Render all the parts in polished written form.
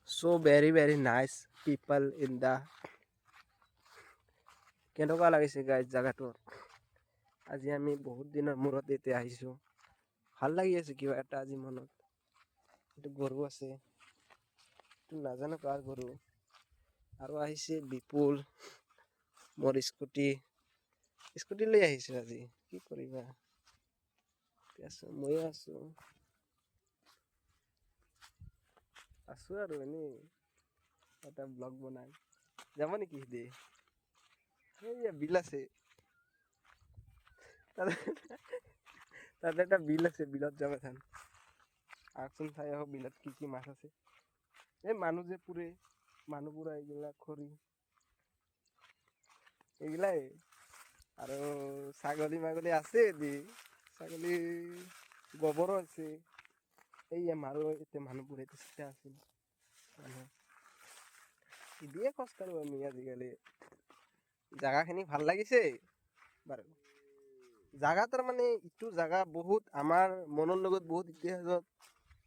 So very nice people in the কেনেকুৱা লাগিছে guys জাগাটো আজি আমি বহুত দিনৰ মূৰত এতিয়া আহিছো ভাল লাগি আছে কিবা এটা আজি মনত এইটো গৰু আছে এইটো নাজানো কাৰ গৰু আৰু আহিছে বিপুল মোৰ স্কুটি লৈ আহিছো আজি কি কৰিবা ময়ো আছো আৰু এনেই এটা ব্লগ বনাই যাব নেকি দে এইয়া বিল আছে তাতে তাতে একটা বিল আছে বিলত যাব এখন আহকচোন চাই আহক বিলত কি কি মাছ আছে এই মানুহ যে পুৰে মানুহ পুৰা এইগিলা খৰি এইগিলাই আৰু ছাগলী মাগলী আছে দি ছাগলী গোবৰো আছে এইয়া মাৰো এতিয়া মানুহ পুৰে চিতা আছিল মানুহ দিয়ে খোজ কাঢ়ো আমি আজিকালি জাগাখিনি ভাল লাগিছে বাৰু জাগাটাৰ মানে ইটো জাগা বহুত আমাৰ মনৰ লগত বহুত ইতিহাসত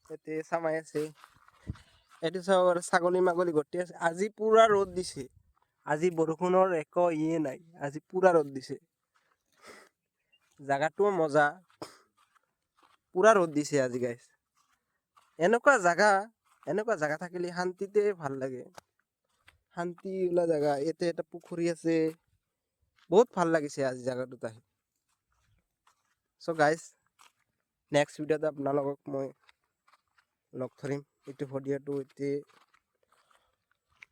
ইয়াতে চামাই আছে এইটো চাব ছাগলী মাগলী গোটেই আছে আজি পুৰা ৰ'দ দিছে আজি বৰষুণৰ একো ইয়ে নাই আজি পুৰা ৰ'দ দিছে জাগাটোও মজা পুৰা ৰ'দ দিছে আজি গাইছ এনেকুৱা জাগা থাকিলে শান্তিতে ভাল লাগে শান্তি ওলা জাগা ইয়াতে এটা পুখুৰী আছে বহুত ভাল লাগিছে আজি জাগাটোত আহি চ' গাইজ নেক্সট ভিডিঅ'ত আপোনালোকক মই লগ ধৰিম এইটো ভিডিঅ'টো এতিয়া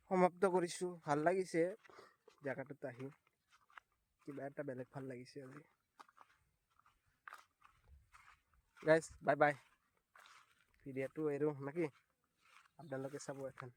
সমাপ্ত কৰিছোঁ ভাল লাগিছে জাগাটোত আহি কিবা এটা বেলেগ ভাল লাগিছে আজি গাইজ বাই ভিডিঅ'টো এৰো নেকি আপোনালোকে চাব এখন